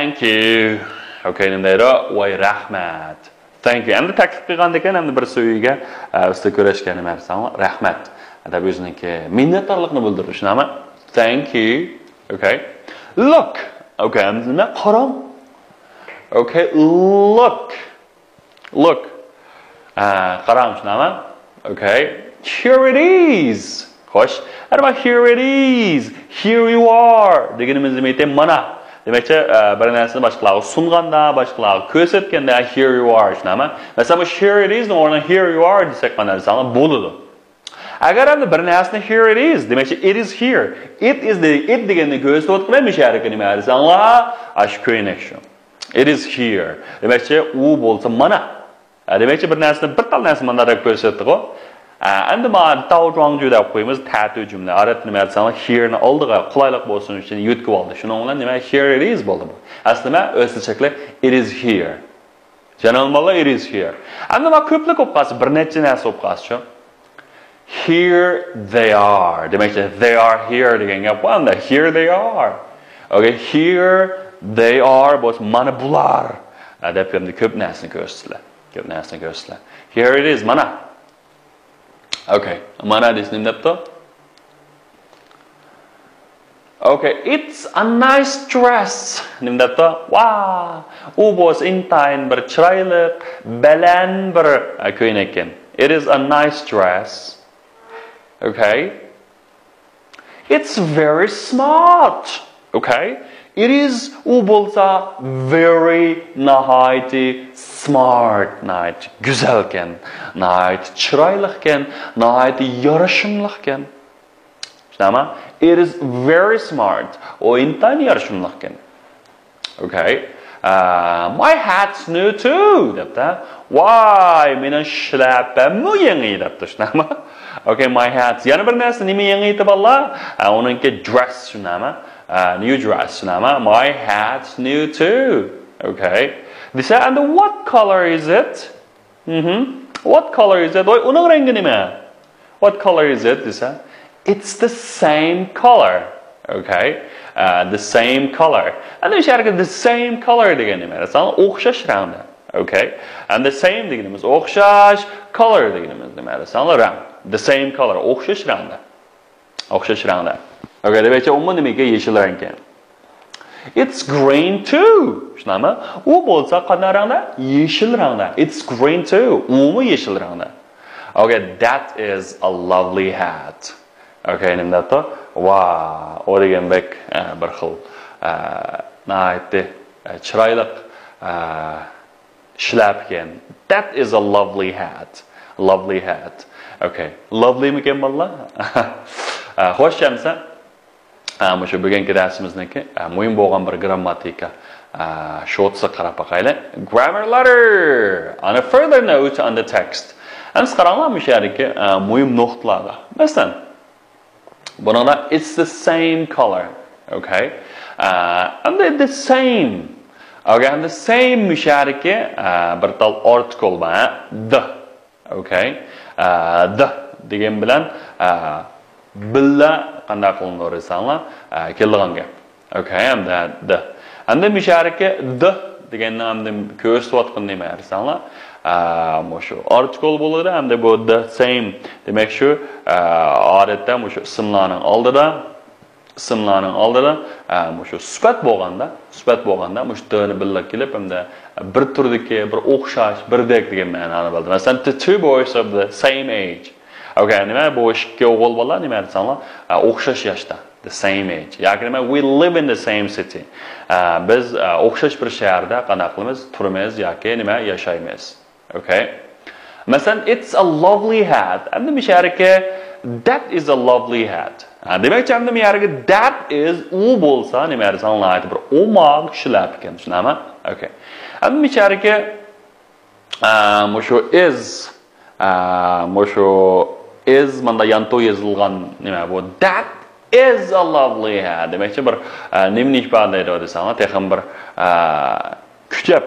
thank you. Okay, nima deydi? Voy rahmat. Thank you. Endi taklif qilgan ekan, endi bir so'yiga usta ko'rishgan nima desam, rahmat. Adab o'ziniki minnatdorlikni bildirish, shunami? Thank you. Okay. Look. Okay, endi nima? Qarang. Okay, look. Look. Qarang, shunami? Okay. Here it is. Xo'sh. Ana here it is. Here you are. Deganimiz nima aytaymi? Mana. Demakchi, bir narsani boshqalarga sunganda, boshqalarga ko'rsatganda here you are shunami? Masalan, bu here it is o'rniga here you are desak qanday bo'ladi. Agar endi bir narsani here it is, demakchi it is here. It is it deganni ko'rsatib musharaka nima desanglar, ash ko'ynak shu. It is here. Demakchi u bo'lsa mana. Demakchi bir narsani bir tal narsani mana deb ko'rsatdi-ku. Endi mana tavjong juda qo'yamiz ta'tu jumla. Arab nima desanglar here ni oldiga qulaylik bo'lsin uchun yutkib oldi. Shuning bilan nima here it is bo'ldi bu. Aslida o'zbekcha it is here. Janalmallar it is here. Endi mana ko'plik bo'lib qolsa, bir necha narsa bo'lib qolsa, here they are. Demakchi they are here degan gap bo'ldi. Here they are. Okay, here they are bo'lsa mana bular. Deb ham ko'p narsani ko'rsatdilar. Ko'p narsani ko'rsatdilar. Here it is mana. Okay, mana desnim debdi. Okay, it's a nice dress. Nim debdi. Wow, u bo'z intayin bir chiroyli, baland bir ko'ylak ekan. It is a nice dress. Okay. It's very smart. Okay. It is u bo'lsa very nice, smart, nice, güzel ekan, nice, chiroyli ekan, nice, yarashimli ekan. Tushunami? It is very smart. O intan yarashimli ekan. Okay. My hat's new too. Debdi. Why? Mening shlapam yangi debdi. Tushunami? Okay, my hat's. Yana bir narsa nima yangi aytib Allah? Uningki dress shunami? New dress, my hat's new too. Okay. They say, and what color is it? What color is it? What color is it? They say, it's the same color. Okay. The same color. And they say, the same color again. O'xshash rangda. Okay. And the same again is o'xshash color again. The same color. O'xshash rangda. O'xshash rangda. Okay, demakchi umuman nimaga yeshil rang ekan. It's green too. Shunami? U bo'lsa qanday rangda? Yeshil rangda. It's green too. Umi yeshil rangda. Okay, that is a lovely hat. Okay, nima debdi? Wow, o degan bek bir xil naytdi chiroyli shlap ekan. That is a lovely hat. Lovely hat. Okay, lovely mikan bolalar? Xo'sh jamsa Mushu bugungi darsimizniki muhim bo'lgan bir grammatika shortsa qarab boqaylik. Grammar letter. On a further note on the text. Endi qaranglar mushariki muhim nuqtalarda. Masalan, bunada it's the same color. Okay? And the same. Okay, and the same mushariki bir tal article ba, the. Okay? The degan bilan billa qanday qilinadi desanglar kelgan gap. Okay, and the. And the musharaka the deganni hamda ko'rsatayotgan nima desanglar, shu article bo'ladi, hamda bu the same. Demak shu odatda shu ismlarning oldida shu sifat bo'lganda shu tni billa kelib hamda bir turdagi bir o'xshash, birdek degan ma'noni bildi. Masalan, the two boys of the same age. Okay, nima bu ikki o'g'il bola nima desanglar, o'xshash yoshda, the same age. Yoki nima we live in the same city. Biz o'xshash bir shaharda qanday qilamiz, turamiz yoki nima yashaymiz. Okay? Masalan, it's a lovely hat. Endi misharika that is a lovely hat. Demak, endi misharika that is u bo'lsa nima desanglar, bir o'moq shlap ekan, tushunami? Okay. Endi misharika mushu is manda yanto yozilgan nima bu? That is a lovely hat. Demakchi bir nimani ifodalaydi desanglar, texan bir kuchab,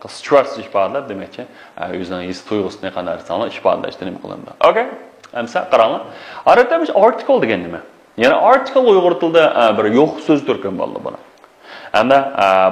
stress ifodalab demakchi o'zining his tuyg'usini qanday desanglar ifodalashda nima qilindi. Okay? Amsa qaranglar. Odatda article degan nima? Yana article Uyg'ur tilida bir yo'q so'z turgan bo'ldi buni. Endi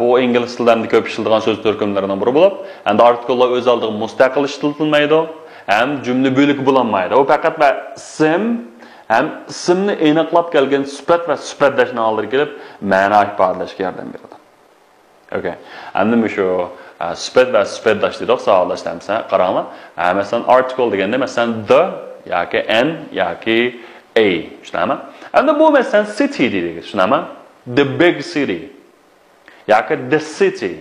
bu ingliz tillarında ko'p ishlanadigan so'z turkumlaridan biri bo'lib, endi artikellar o'z oldiga mustaqil ishlatilmaydi, ham jumla bo'ligi bo'lolmaydi. U faqat ism ham ismni aniqlab kelgan sifat va sifatdashni oldirib kelib, ma'no ifodalashga yordam beradi. Okay. Endi shu sifat va sifatdash deydiq, savollashtamsa, qaranglar. Masalan, article deganda masalan the yoki an yoki a, tushunami? Endi bu masalan city deydi, tushunami? The big city. Yoki the city.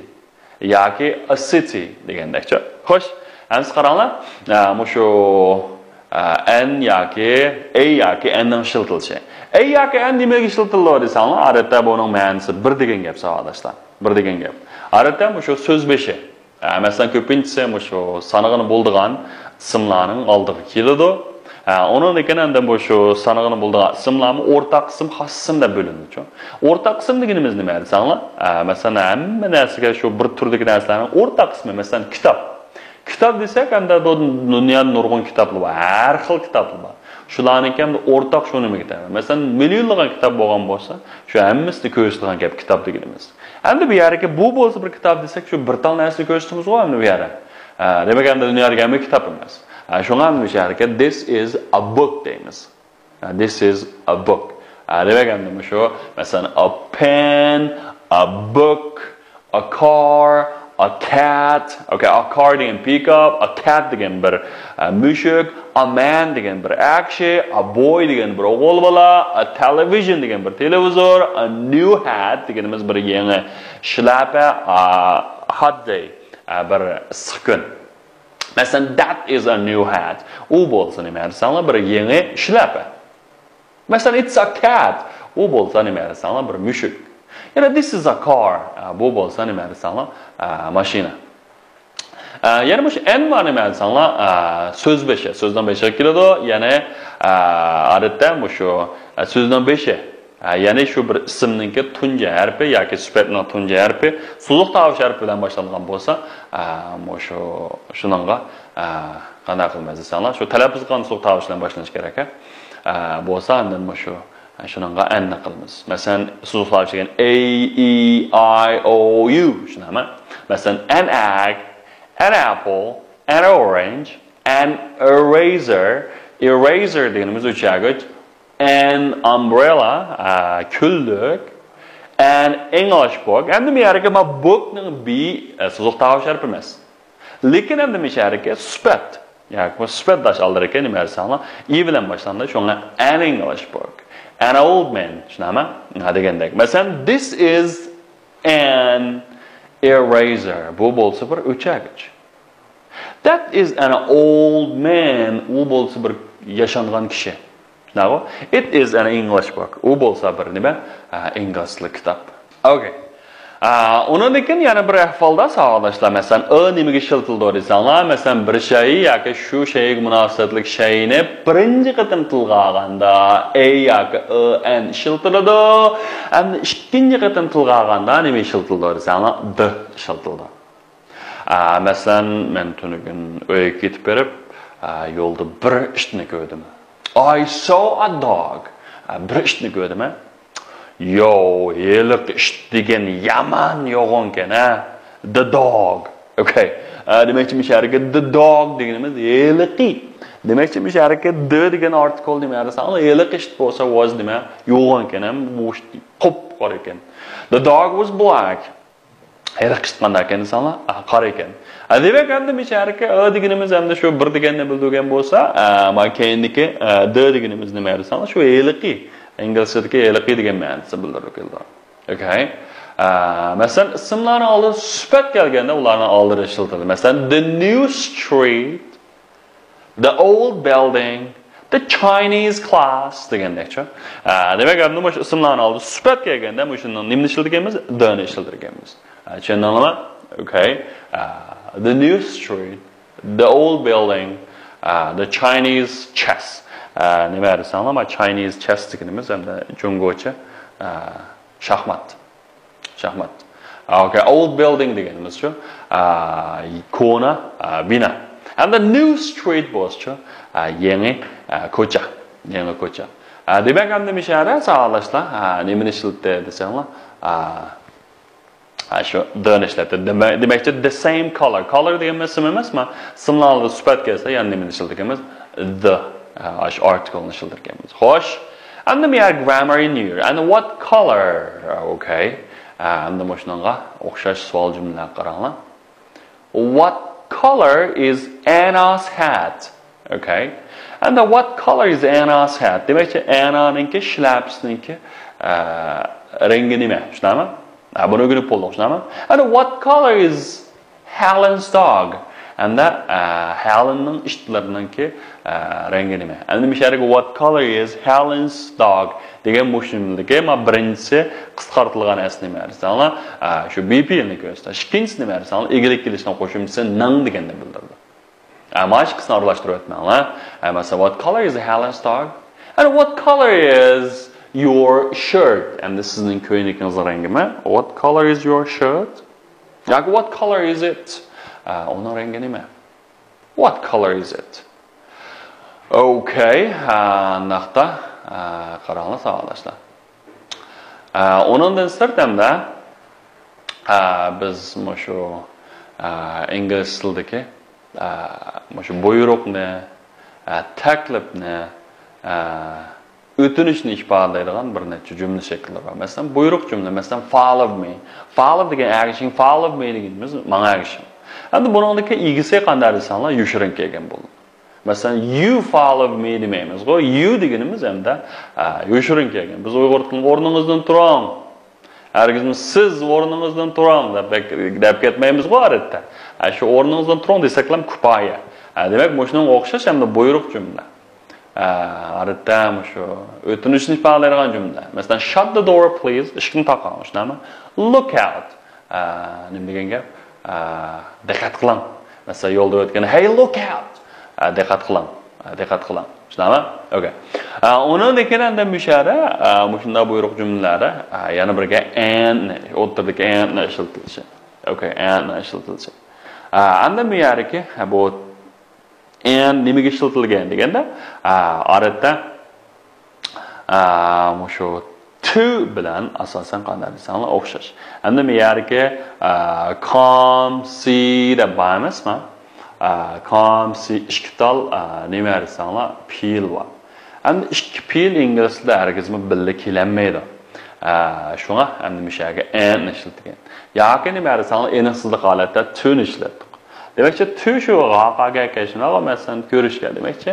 Yoki a city degandakcha. Xo'sh, endi qaranglar, shu an yoki a yoki anning ishlatilishi. A yoki an nimaga ishlatiladi desanglar, odatda buning ma'nosi bir degan gap savollashlar. Bir degan gap. Odatda shu so'z beshi. Masalan, ko'pincha shu sanig'ini bo'ldigan ismlarning oldiga keladi. Onun ekanında bu şu sanığını bulduğu isimlarni o'rtaq ism, xos ism deb bo'linadi. O'rtaq ism deganimiz nima desanglar? Masalan, hamma narsaga shu bir turdagi narsalarning o'rtaq ismi, masalan, kitob. Kitob desak, endi bu dunyoda nurg'un kitoblar bor, har xil kitoblar bor. Shularning ham o'rtaq shu nima ketadi. Masalan, millionlagan kitob bo'lgan bo'lsa, shu hammasida ko'rsatilgan gap kitob deganimiz. Endi bu yerga bu bo'lsa bir kitob desak, shu bir tal narsa ko'rsatamiz ku endi bu yerga. Demak, endi dunyoda hamma kitob emas. Şuna müşareke, this is a book deymiz. This is a book. Demek ki şu, mesela a pen, a book, a car, a cat. Okay, a car degen pick up, a cat degen bir müşük, a man degen bir akşi, a boy degen bir oğul bala, a television degen bir televizor, a new hat degenimiz bir yeni şlapa, a hot day, bir sıkın. Mesela that is a new hat. U bo'lsa nima desanglar, bir yeni şlapa. Mesela it's a cat. U bo'lsa nima desanglar, bir mushuk. Yana this is a car. Bu bo'lsa nima desanglar, mashina. Yana bu en var nima desanglar, so'z beshi. So'zdan beshi keladi. Yana odatda bu shu so'zdan beshi. Yani şu bir ismninki tunji harfi yoki sifatning tunji harfi suluq tovush harfi bilan boshlangan bo'lsa, shuningga qanday qilmaymiz desanglar, shu talaffuz qilgan suluq tovush bilan boshlanish kerak. Bo'lsa, undan shuningga anni qilamiz. Masalan, suluq tovush degan a e i o u shunami? Masalan, an egg, an apple, an orange, an eraser. Eraser deganimiz o'chagich, an umbrella, küllük, an English book. Endi bu yerga bookning b so'z tovush harfi emas. Lekin endi bu yerga sifat, yoki bu sifatdash oldir ekan nima desanglar, i bilan boshlandi, shunga an English book, an old man, shunami? Degandek. Masalan, this is an eraser. Bu bo'lsa bir o'chagich. That is an old man. U bo'lsa bir yashangan kishi. Now, it is an English book. U bo'lsa bir nima? Inglizlik kitob. Okay. Undan keyin yana bir ahvolda savollashlar. Masalan, nimaga ishlatildi desanglar, masalan, bir shay yoki shu shayga munosabatli shayni birinchi qatim tilga olganda a yoki an ishlatiladi. Endi ikkinchi qatim tilga olganda nima ishlatildi desanglar, the ishlatildi. Masalan, men tunugun uyga ketib berib, yo'lda bir ishni ko'rdim. I saw a dog. Bir ishni ko'rdimi? Yo, yeliq ish degan yaman yo'g'on ekan, The dog. Okay. Demakchi misharga the dog deganimiz yeliqi. Demakchi misharga the degan article nima desang, yeliq ish bo'lsa was nima? Yo'g'on ekan, bu qop-qora ekan. The dog was black. Yeliq ish qanday ekan desanglar, qora ekan. Demek endi misharga deganimiz hamda shu bir deganni bildirgan bo'lsa, makeynniki the deganimiz nima desanglar, shu yeliqi. İngilizcedeki yeliqi degan ma'nosi bildiriladi. Okay. Masalan, ismlarni oldin sifat kelganda ularni oldin ishlatiladi. Masalan, the new street, the old building, the Chinese class degandekcha. Demak, endi bu ismlarni oldin sifat kelganda shundan nimani ishlatilganmiz? The-ni ishlatilganmiz. Tushundingizmi? Okay. The new street, the old building, the Chinese chess. Nima desanglar, Chinese chess deganimiz hamda Jungocha shaxmat. Shaxmat. Okay, old building deganimiz shu kona bina. Hamda new street bo'lsa yeni ko'cha. Yeni ko'cha. Demak, hamda mishara savollashlar, nimani ishlatdi desanglar, Şu dön işletti. Demekçi the same color. Color degemiz sim emasmi? Simlarga sifat kelsa, ya'ni nimani ishlatganmiz? The şu article'ni ishlatganmiz. Xo'sh. And the mere grammar in here. And what color? Okay. And the moshunga o'xshash savol jumlalar qaranglar. What color is Anna's hat? Okay. And what color is Anna's hat? Demekçi Anna'nınki shlapsniki rengi nima? Tushunami? Buni o'rganib bo'ldik, tushunami? And what color is Helen's dog? And Helen'ning ishtlarininki rengi nima? And misharga what color is Helen's dog degan mushumligi ma birinchisi qisqartirilgan asli marisanglar shu BP'ni ko'rsatadi. Ikkinchisi nima marisanglar egilik kelishning qo'shimchasi nang deganni bildirdi. Mana shu qismni aralashtirib o'tmanglar. Masalan, what color is Helen's dog? And what color is your shirt? And this is in ko'ylakning rangimi? What color is your shirt? Yoki what color is it? Uning rangi nima? What color is it? Okay, naqta qaranglar savollashlar. Undan sirtamda biz shu ingliz tilidagi shu buyruqni, taklifni, o'tinishni ifodalaydigan bir necha jumla shakllari bor. Masalan, buyruq jumla, masalan, follow me. Follow degan action, follow me deganimiz menga action. Endi buningdagi igisi qanday desanglar, yushirin kelgan bo'ldi. Masalan, you follow me demaymiz. You deganimiz hamda yushirin kelgan. Biz Uyg'ur tilida o'rningizdan turing. Hargizmi siz o'rningizdan turing deb ketmaymiz odatda. Shu o'rningizdan turing desak ham kifoya. Demak, shunga o'xshash hamda buyruq jumla. Odatda shu o'tinishni ifodalaydigan jumla. Masalan, shut the door please, eshikni taqang, tushunami? Look out. Nima degan gap? Diqqat qiling. Masalan, yo'lda o'tganda hey look out. Diqqat qiling. Diqqat qiling. Tushunami? Okay. Uni degandan mishara, shunda buyruq jumlalari yana birga and, o'tirdagi and ishlatilishi. Okay, and ishlatilishi. Anda miyariki bu and nimaga ishlatilgan deganda, odatda shu to bilan asosan qanday desanglar o'xshash. Endi miyariki come, see deb bo'lmasmi? Come, see ikki tal nima desanglar feel bor. Endi ikki feel ingliz tilida hargizmi birga kelinmaydi. Shunga endi mishaga and ishlatilgan. Yoki nima desanglar aniqsizlik holatda to ishlatdik. Demakchi to shu g'aqaga kelishmaga masalan ko'rishga demakchi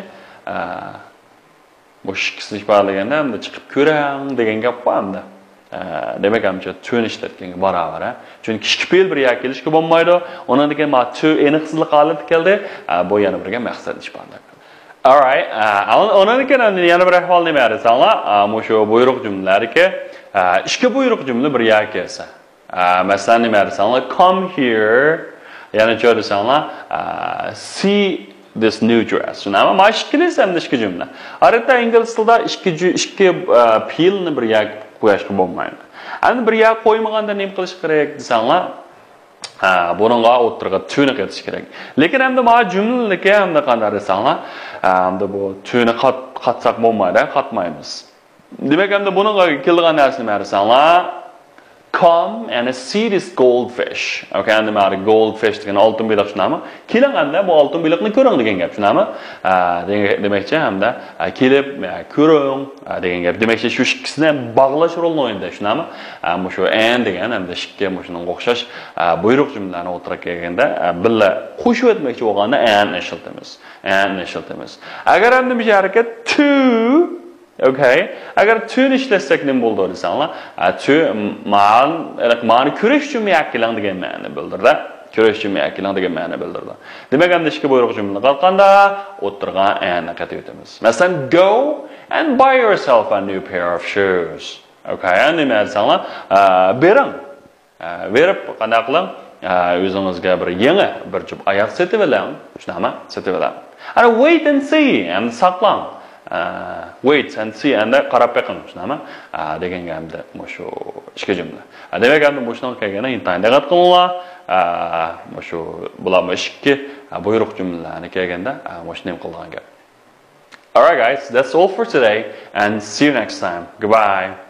bu ikkisini ifodaлаганда hamda chiqib ko'rang degan gap bor hamda. Demak hamcha to ishlatganga barobar. Chunki ikki fe'l bir yo'l kelishga bo'lmaydi. Undan keyin ma to aniqsizlik holati keldi. Bu yana birga maqsad ifodalaydi. All right. Undan keyin yana bir ahvol nima desanglar, shu buyruq jumlalariga ikki buyruq jumla bir yo'l kelsa. Masalan nima desanglar, come here. Yani şöyle desanglar, see this new dress. Shunami? Mana ikkalasi ham ikki jumla. Odatda ingliz tilida ikki fe'lni bir yo'l qo'yishga bo'lmaydi. Endi bir yo'l qo'ymaganda nima qilish kerak desanglar, buningga o'tirga to'ni qatish kerak. Lekin hamda mana jumlalarga hamda qanday desanglar, hamda bu to'ni qatsak bo'lmaydi, qatmaymiz. Demak hamda buningga kelgan narsa nima desanglar, come and see this goldfish. Okay, endi mana goldfish degan oltin baliq shunami? Kelganda bu oltin baliqni ko'ring degan gap, shunami? Demakchi hamda kelib ko'ring degan gap. Demakchi shu ikkisini bog'lash rolini o'ynaydi, shunami? Shu and degan hamda shikka shunga o'xshash buyruq jumlalarni o'tirib kelganda billa qo'shib o'tmoqchi bo'lganda and ishlatamiz. And ishlatamiz. Agar endi bu harakat to okay. Agar to ishlasak nima bo'ldi desanglar, to ma'ni ko'rish uchun yakkilang degan ma'ni bildirdi. Ko'rish uchun yakkilang degan ma'ni bildirdi. Demak, endi ishga buyruq jumla qilganda o'tirgan and qatib o'tamiz. Masalan, go and buy yourself a new pair of shoes. Okay, endi nima desanglar, bering. Berib qanday qiling? O'zingizga bir yeni bir jup oyoq setib oling. Shunami? Setib oling. Ana wait and see, endi saqlang. Wait and see and qarab beqing, shunami? Degan gapda shu ishga jumla. Demak, endi shunga kelganda intayin diqqat qilinglar. Shu bular ishki buyruq jumlalarni kelganda shuni ham qilgan gap. All right guys, that's all for today and see you next time. Goodbye.